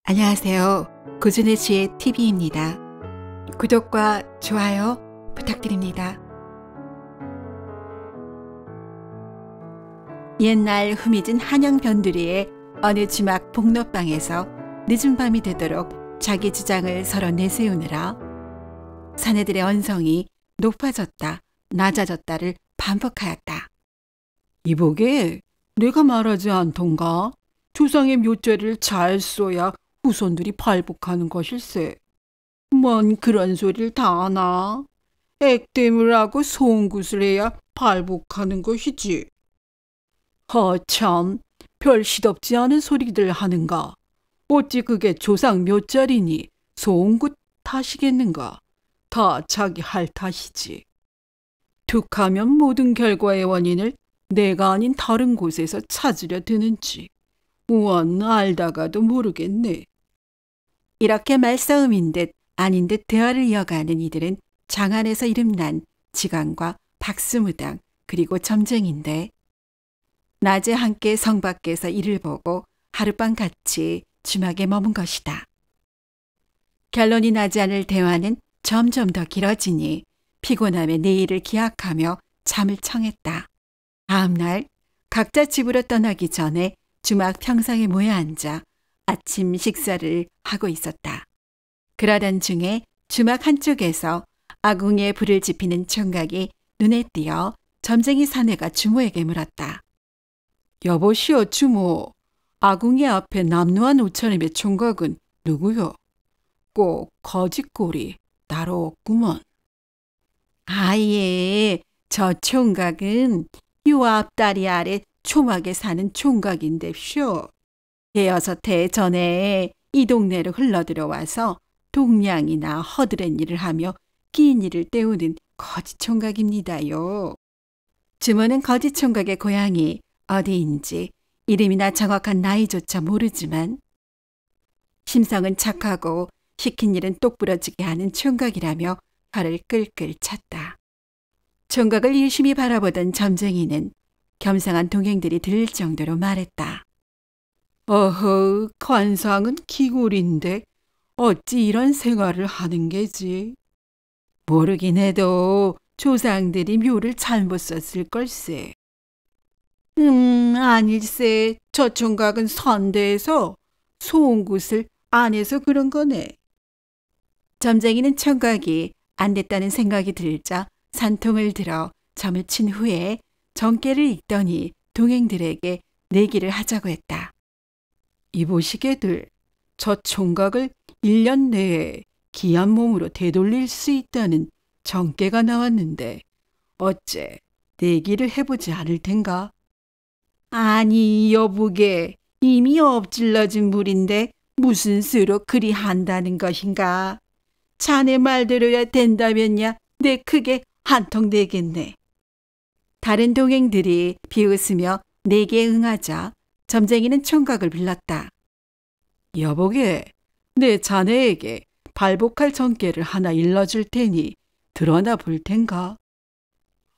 안녕하세요. 고준혜 씨의 TV입니다. 구독과 좋아요 부탁드립니다. 옛날 후미진 한영 변두리의 어느 주막 복로방에서 늦은 밤이 되도록 자기 주장을 서로 내세우느라 사내들의 언성이 높아졌다 낮아졌다를 반복하였다. 이보게 내가 말하지 않던가? 조상의 묘죄를 잘 써야 후손들이 발복하는 것일세. 뭔 그런 소리를 다 하나? 액땜을 하고 송굿을 해야 발복하는 것이지. 허참, 별 시덥지 않은 소리들 하는가? 어찌 그게 조상 묘자리니 송굿 탓이겠는가? 다 자기 할 탓이지. 툭하면 모든 결과의 원인을 내가 아닌 다른 곳에서 찾으려 드는지 우원 알다가도 모르겠네. 이렇게 말싸움인 듯 아닌 듯 대화를 이어가는 이들은 장안에서 이름난 지강과 박수무당 그리고 점쟁인데 낮에 함께 성 밖에서 일을 보고 하룻밤 같이 주막에 머문 것이다. 결론이 나지 않을 대화는 점점 더 길어지니 피곤함에 내일을 기약하며 잠을 청했다. 다음 날 각자 집으로 떠나기 전에 주막 평상에 모여 앉아 아침 식사를 하고 있었다. 그러던 중에 주막 한쪽에서 아궁이에 불을 지피는 총각이 눈에 띄어 점쟁이 사내가 주모에게 물었다. 여보시오 주모, 아궁이 앞에 남루한 옷차림의 총각은 누구요? 꼭 거짓골이 따로 없구먼. 아예, 저 총각은 요 앞다리 아래 초막에 사는 총각인데쇼. 대여섯 해 전에 이 동네로 흘러들어와서 동냥이나 허드렛 일을 하며 긴 일을 때우는 거짓총각입니다요. 주모는 거짓총각의 고향이 어디인지 이름이나 정확한 나이조차 모르지만 심성은 착하고 시킨 일은 똑부러지게 하는 총각이라며 혀를 끌끌 찼다. 총각을 유심히 바라보던 점쟁이는 겸상한 동행들이 들릴 정도로 말했다. 어허, 관상은 기골인데 어찌 이런 생활을 하는 게지? 모르긴 해도 조상들이 묘를 잘못 썼을 걸세. 아닐세. 저 총각은 선대에서 송굿을 안 해서 그런 거네. 점쟁이는 총각이 안 됐다는 생각이 들자 산통을 들어 점을 친 후에 정계를 읽더니 동행들에게 내기를 하자고 했다. 이보시게들, 저 총각을 1년 내에 기한 몸으로 되돌릴 수 있다는 정계가 나왔는데 어째 내기를 해보지 않을 텐가? 아니 여보게, 이미 엎질러진 물인데 무슨 수로 그리 한다는 것인가? 자네 말대로야 된다면야 내 크게 한턱 내겠네. 다른 동행들이 비웃으며 내기에 응하자 점쟁이는 총각을 불렀다. 여보게, 내 자네에게 발복할 정계를 하나 일러줄 테니 들어나 볼 텐가?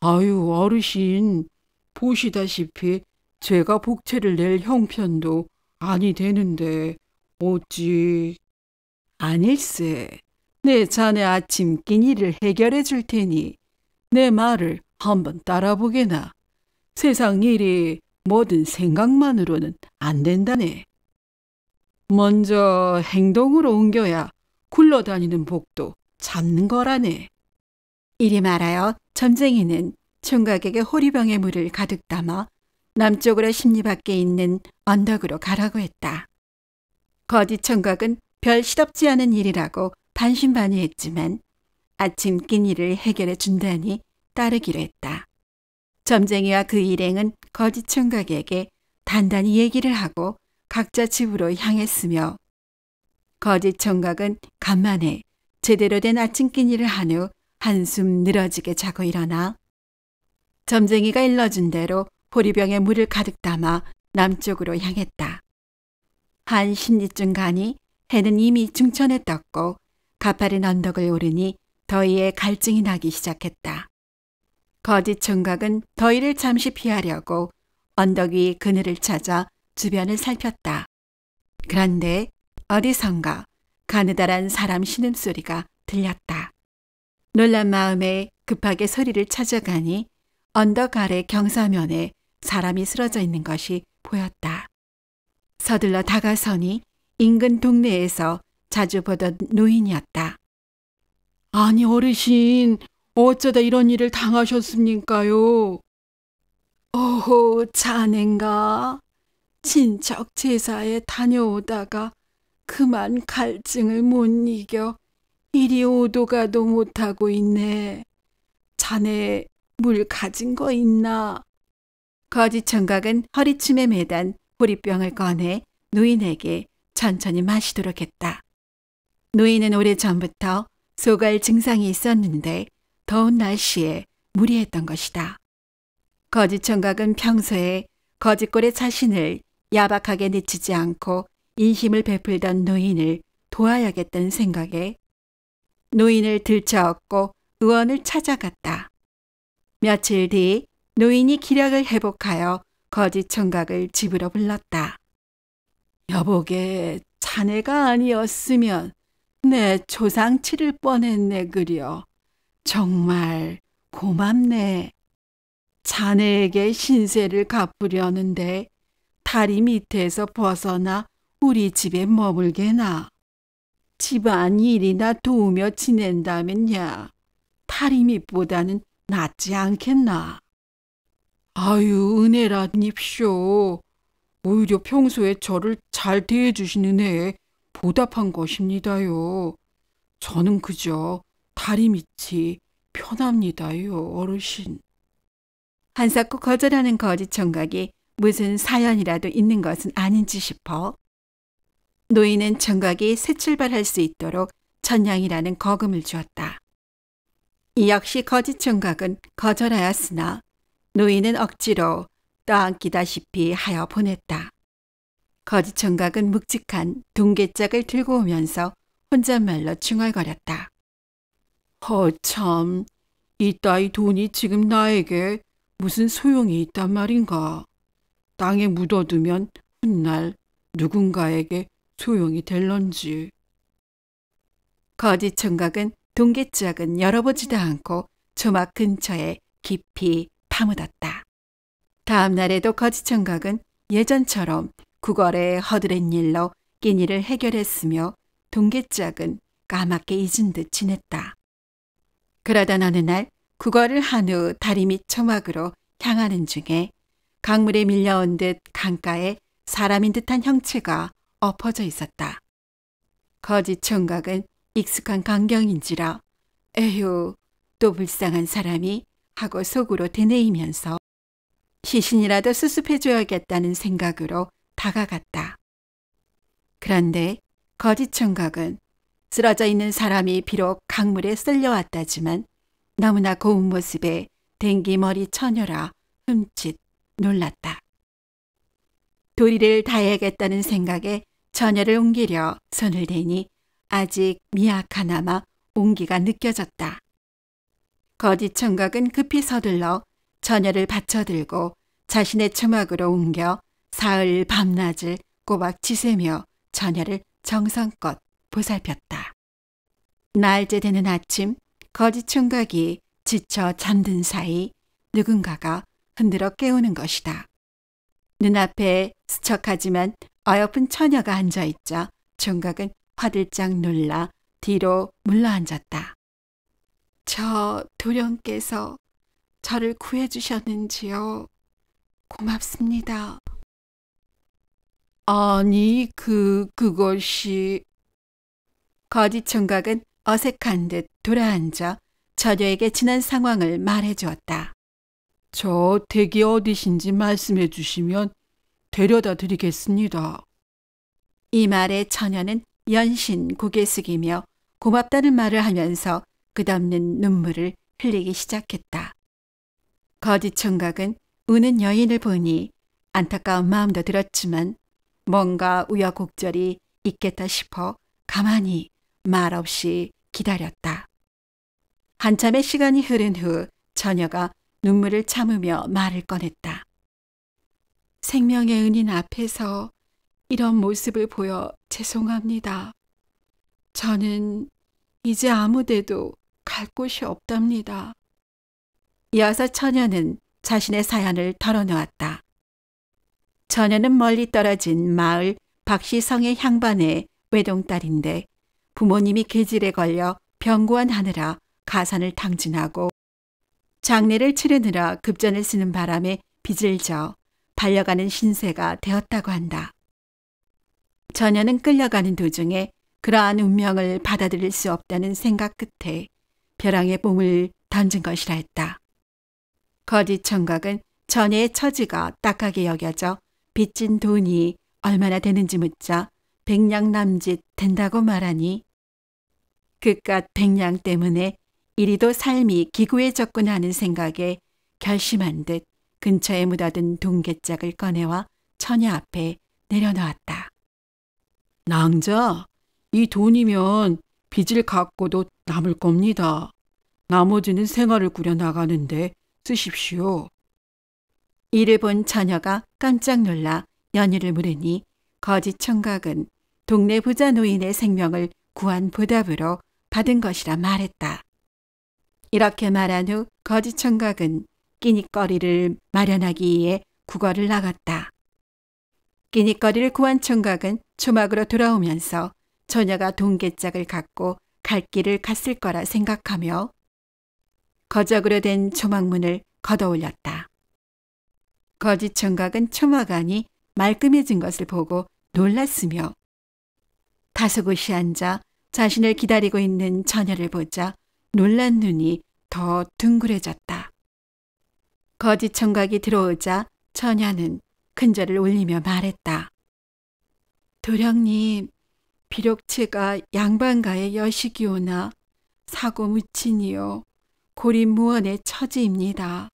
아유 어르신, 보시다시피 제가 복채를 낼 형편도 아니 되는데 어찌... 아닐세. 내 자네 아침 끼니를 해결해 줄 테니 내 말을 한번 따라보게나. 세상 일이 뭐든 생각만으로는 안 된다네. 먼저 행동으로 옮겨야 굴러다니는 복도 잡는 거라네. 이리 말하여 점쟁이는 총각에게 호리병에 물을 가득 담아 남쪽으로 10리 밖에 있는 언덕으로 가라고 했다. 거짓 총각은 별 시덥지 않은 일이라고 반신반의했지만 아침 끼니를 해결해 준다니 따르기로 했다. 점쟁이와 그 일행은 거짓 총각에게 단단히 얘기를 하고 각자 집으로 향했으며 거짓 총각은 간만에 제대로 된 아침 끼니를 한 후 한숨 늘어지게 자고 일어나 점쟁이가 일러준 대로 보리병에 물을 가득 담아 남쪽으로 향했다. 한 10리쯤 가니 해는 이미 중천에 떴고 가파른 언덕을 오르니 더위에 갈증이 나기 시작했다. 거짓 총각은 더위를 잠시 피하려고 언덕 위 그늘을 찾아 주변을 살폈다. 그런데 어디선가 가느다란 사람 신음소리가 들렸다. 놀란 마음에 급하게 소리를 찾아가니 언덕 아래 경사면에 사람이 쓰러져 있는 것이 보였다. 서둘러 다가서니 인근 동네에서 자주 보던 노인이었다. 아니 어르신, 어쩌다 이런 일을 당하셨습니까요? 오호, 자넨가? 친척 제사에 다녀오다가 그만 갈증을 못 이겨 이리 오도 가도 못하고 있네. 자네 물 가진 거 있나? 거지총각은 허리춤에 매단 보리병을 꺼내 노인에게 천천히 마시도록 했다. 노인은 오래전부터 소갈 증상이 있었는데 더운 날씨에 무리했던 것이다. 거지총각은 평소에 거지꼴의 자신을 야박하게 내치지 않고 인심을 베풀던 노인을 도와야겠다는 생각에 노인을 들쳐업고 의원을 찾아갔다. 며칠 뒤 노인이 기력을 회복하여 거지총각을 집으로 불렀다. 여보게, 자네가 아니었으면 내 조상 치를 뻔했네 그려. 정말 고맙네. 자네에게 신세를 갚으려는데 다리 밑에서 벗어나 우리 집에 머물게나. 집안 일이나 도우며 지낸다면야 다리 밑보다는 낫지 않겠나. 아유, 은혜라니쇼. 오히려 평소에 저를 잘 대해주시는 애에 보답한 것입니다요. 저는 그저 다리 밑이 편합니다요, 어르신. 한사코 거절하는 거지총각이 무슨 사연이라도 있는 것은 아닌지 싶어 노인은 총각이 새 출발할 수 있도록 천냥이라는 거금을 주었다. 이 역시 거지총각은 거절하였으나 노인은 억지로 떠안기다시피 하여 보냈다. 거지총각은 묵직한 동계짝을 들고 오면서 혼잣말로 중얼거렸다. 참, 이따위 돈이 지금 나에게 무슨 소용이 있단 말인가. 땅에 묻어두면 훗날 누군가에게 소용이 될런지. 거지총각은 동계짝은 열어보지도 않고 조막 근처에 깊이 파묻었다. 다음 날에도 거지총각은 예전처럼 구걸에 허드렛 일로 끼니를 해결했으며 동계짝은 까맣게 잊은 듯 지냈다. 그러던 어느 날 구걸을 한 후 다리 밑 초막으로 향하는 중에 강물에 밀려온 듯 강가에 사람인 듯한 형체가 엎어져 있었다. 거지총각은 익숙한 광경인지라 에휴, 또 불쌍한 사람이 하고 속으로 되뇌이면서 시신이라도 수습해줘야겠다는 생각으로 다가갔다. 그런데 거지총각은 쓰러져 있는 사람이 비록 강물에 쓸려왔다지만 너무나 고운 모습에 댕기머리 처녀라 흠칫 놀랐다. 도리를 다해야겠다는 생각에 처녀를 옮기려 손을 대니 아직 미약하나마 온기가 느껴졌다. 거지총각은 급히 서둘러 처녀를 받쳐들고 자신의 초막으로 옮겨 사흘 밤낮을 꼬박 지새며 처녀를 정성껏 보살폈다. 날째 되는 아침 거지총각이 지쳐 잠든 사이 누군가가 흔들어 깨우는 것이다. 눈앞에 수척하지만 어여쁜 처녀가 앉아있자 총각은 화들짝 놀라 뒤로 물러앉았다. 저 도령께서 저를 구해주셨는지요? 고맙습니다. 아니, 그것이... 거지총각은 어색한 듯 돌아앉아 처녀에게 지난 상황을 말해주었다. 저 댁이 어디신지 말씀해 주시면 데려다 드리겠습니다. 이 말에 처녀는 연신 고개 숙이며 고맙다는 말을 하면서 끝없는 눈물을 흘리기 시작했다. 거지총각은 우는 여인을 보니 안타까운 마음도 들었지만 뭔가 우여곡절이 있겠다 싶어 가만히 말없이 기다렸다. 한참의 시간이 흐른 후 처녀가 눈물을 참으며 말을 꺼냈다. 생명의 은인 앞에서 이런 모습을 보여 죄송합니다. 저는 이제 아무데도 갈 곳이 없답니다. 이어서 처녀는 자신의 사연을 털어놓았다. 처녀는 멀리 떨어진 마을 박씨성의 향반의 외동딸인데 부모님이 계질에 걸려 병고안하느라 가산을 탕진하고 장례를 치르느라 급전을 쓰는 바람에 빚을 져 반려가는 신세가 되었다고 한다. 처녀는 끌려가는 도중에 그러한 운명을 받아들일 수 없다는 생각 끝에 벼랑에 몸을 던진 것이라 했다. 거짓 청각은 처녀의 처지가 딱하게 여겨져 빚진 돈이 얼마나 되는지 묻자 100냥 남짓 된다고 말하니 그깟 100냥 때문에 이리도 삶이 기구해졌구나 하는 생각에 결심한 듯 근처에 묻어둔 동계짝을 꺼내와 처녀 앞에 내려놓았다. 낭자, 이 돈이면 빚을 갚고도 남을 겁니다. 나머지는 생활을 꾸려나가는데 쓰십시오. 이를 본 처녀가 깜짝 놀라 연유를 물으니 거짓 청각은 동네 부자 노인의 생명을 구한 보답으로 받은 것이라 말했다. 이렇게 말한 후 거짓 청각은 끼니거리를 마련하기 위해 국어를 나갔다. 끼니거리를 구한 청각은 초막으로 돌아오면서 처녀가 동계짝을 갖고 갈 길을 갔을 거라 생각하며 거적으로 된 초막문을 걷어올렸다. 거짓 청각은 초막 안이 말끔해진 것을 보고 놀랐으며 다소곳이 앉아 자신을 기다리고 있는 처녀를 보자 놀란 눈이 더 둥그레졌다. 거짓 청각이 들어오자 처녀는 큰절을 올리며 말했다. 도령님, 비록 제가 양반가의 여식이오나 사고무친이요 고립무원의 처지입니다.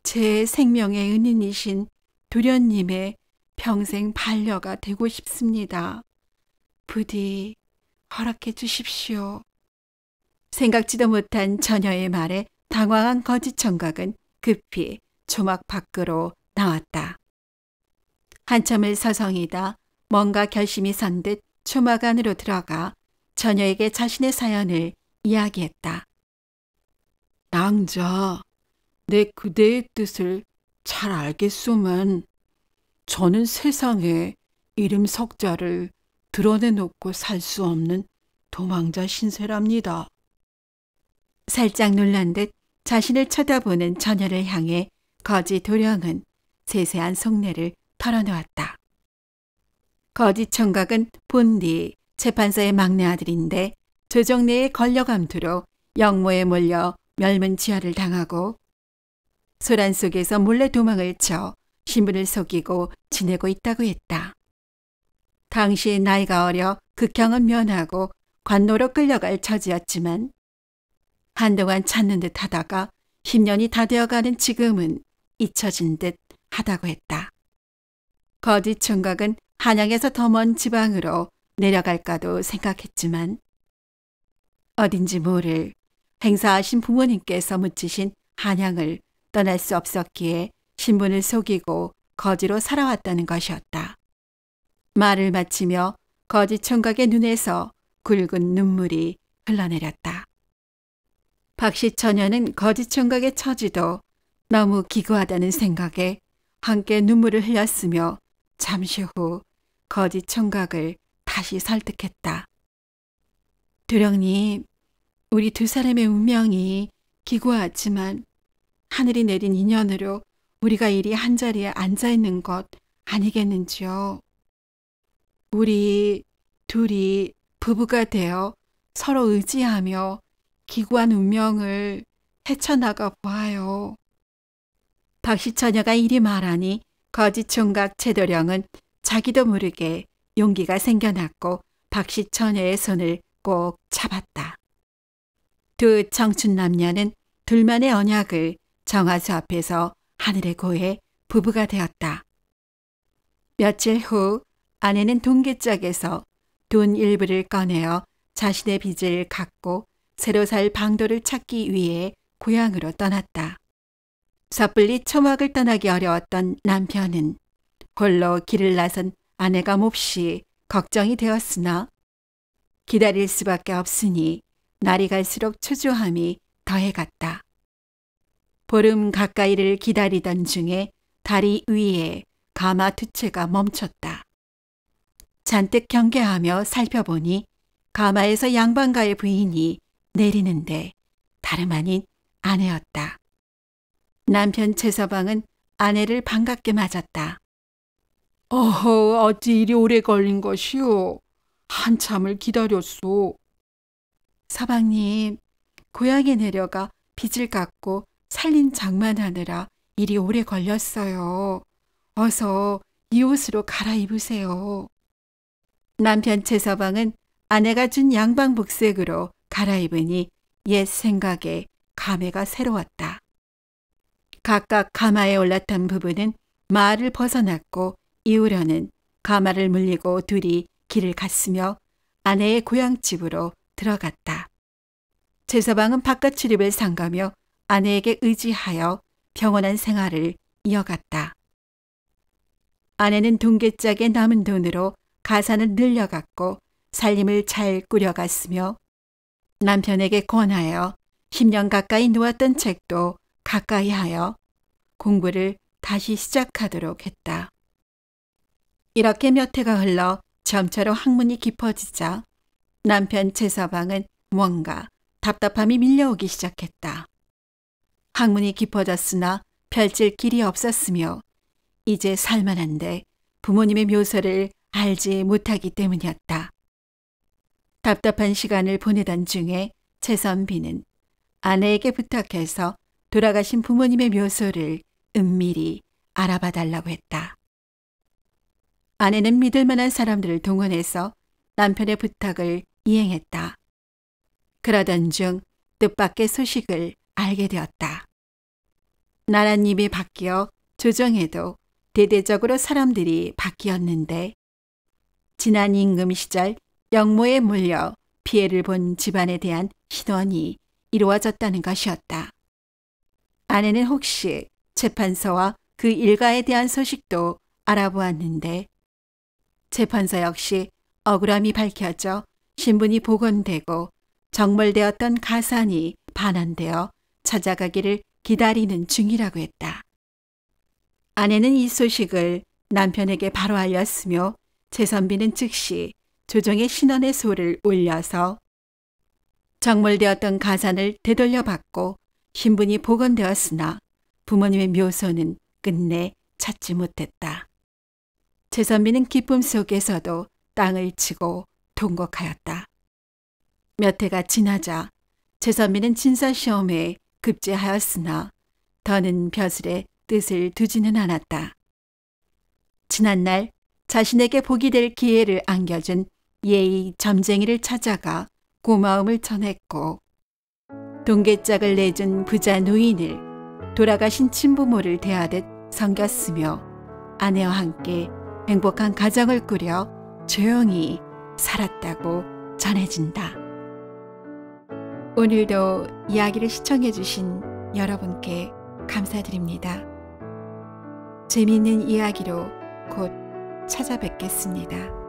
제 생명의 은인이신 도련님의 평생 반려가 되고 싶습니다. 부디 허락해 주십시오. 생각지도 못한 처녀의 말에 당황한 거짓 청각은 급히 초막 밖으로 나왔다. 한참을 서성이다 뭔가 결심이 선 듯 초막 안으로 들어가 처녀에게 자신의 사연을 이야기했다. 낭자, 내 그대의 뜻을 잘 알겠소만 저는 세상에 이름 석자를 드러내놓고 살 수 없는 도망자 신세랍니다. 살짝 놀란 듯 자신을 쳐다보는 처녀를 향해 거짓 도령은 세세한 속내를 털어놓았다. 거짓 청각은 본디 재판서의 막내 아들인데 조정내의 권력암투로 영모에 몰려 멸문지화를 당하고 소란 속에서 몰래 도망을 쳐 신분을 속이고 지내고 있다고 했다. 당시 나이가 어려 극형은 면하고 관노로 끌려갈 처지였지만 한동안 찾는 듯 하다가 10년이 다 되어가는 지금은 잊혀진 듯 하다고 했다. 거짓 청각은 한양에서 더 먼 지방으로 내려갈까도 생각했지만 어딘지 모를 행사하신 부모님께서 묻히신 한양을 떠날 수 없었기에 신분을 속이고 거지로 살아왔다는 것이었다. 말을 마치며 거짓 청각의 눈에서 굵은 눈물이 흘러내렸다. 박씨 처녀는 거짓 청각의 처지도 너무 기구하다는 생각에 함께 눈물을 흘렸으며 잠시 후 거짓 청각을 다시 설득했다. 도령님, 우리 두 사람의 운명이 기구하지만 하늘이 내린 인연으로 우리가 이리 한자리에 앉아있는 것 아니겠는지요. 우리 둘이 부부가 되어 서로 의지하며 기구한 운명을 헤쳐나가 보아요. 박씨 처녀가 이리 말하니 거짓 총각 최도령은 자기도 모르게 용기가 생겨났고 박씨 처녀의 손을 꼭 잡았다. 두 청춘 남녀는 둘만의 언약을 정화수 앞에서 하늘에 고해 부부가 되었다. 며칠 후 아내는 동계짝에서 돈 일부를 꺼내어 자신의 빚을 갚고 새로 살 방도를 찾기 위해 고향으로 떠났다. 섣불리 초막을 떠나기 어려웠던 남편은 홀로 길을 나선 아내가 몹시 걱정이 되었으나 기다릴 수밖에 없으니 날이 갈수록 초조함이 더해갔다. 보름 가까이를 기다리던 중에 다리 위에 가마 두 채가 멈췄다. 잔뜩 경계하며 살펴보니 가마에서 양반가의 부인이 내리는데 다름 아닌 아내였다. 남편 최서방은 아내를 반갑게 맞았다. 어허, 어찌 이리 오래 걸린 것이오. 한참을 기다렸소. 서방님, 고향에 내려가 빚을 갚고 살림 장만하느라 이리 오래 걸렸어요. 어서 이 옷으로 갈아입으세요. 남편 최서방은 아내가 준 양방복색으로 갈아입으니 옛 생각에 감회가 새로웠다. 각각 가마에 올랐던 부부는 마을을 벗어났고 이후로는 가마를 물리고 둘이 길을 갔으며 아내의 고향집으로 들어갔다. 최서방은 바깥 출입을 삼가며 아내에게 의지하여 평온한 생활을 이어갔다. 아내는 동계짝에 남은 돈으로 가산을 늘려갔고 살림을 잘 꾸려갔으며 남편에게 권하여 10년 가까이 놓았던 책도 가까이 하여 공부를 다시 시작하도록 했다. 이렇게 몇 해가 흘러 점차로 학문이 깊어지자 남편 최서방은 뭔가 답답함이 밀려오기 시작했다. 학문이 깊어졌으나 펼칠 길이 없었으며 이제 살만한데 부모님의 묘소를 알지 못하기 때문이었다. 답답한 시간을 보내던 중에 최선비는 아내에게 부탁해서 돌아가신 부모님의 묘소를 은밀히 알아봐 달라고 했다. 아내는 믿을 만한 사람들을 동원해서 남편의 부탁을 이행했다. 그러던 중 뜻밖의 소식을 알게 되었다. 나랏잎이 바뀌어 조정에도 대대적으로 사람들이 바뀌었는데 지난 임금 시절 영모에 물려 피해를 본 집안에 대한 신원이 이루어졌다는 것이었다. 아내는 혹시 재판서와 그 일가에 대한 소식도 알아보았는데 재판서 역시 억울함이 밝혀져 신분이 복원되고 적몰되었던 가산이 반환되어 찾아가기를 기다리는 중이라고 했다. 아내는 이 소식을 남편에게 바로 알렸으며 최선비는 즉시 조정의 신원의 소를 올려서 적몰되었던 가산을 되돌려받고 신분이 복원되었으나 부모님의 묘소는 끝내 찾지 못했다. 최선비는 기쁨 속에서도 땅을 치고 통곡하였다. 몇 해가 지나자 최선비는 진사시험에 급제하였으나 더는 벼슬에 뜻을 두지는 않았다. 지난날 자신에게 복이 될 기회를 안겨준 예의 점쟁이를 찾아가 고마움을 전했고 동계짝을 내준 부자 노인을 돌아가신 친부모를 대하듯 섬겼으며 아내와 함께 행복한 가정을 꾸려 조용히 살았다고 전해진다. 오늘도 이야기를 시청해 주신 여러분께 감사드립니다. 재미있는 이야기로 곧 찾아뵙겠습니다.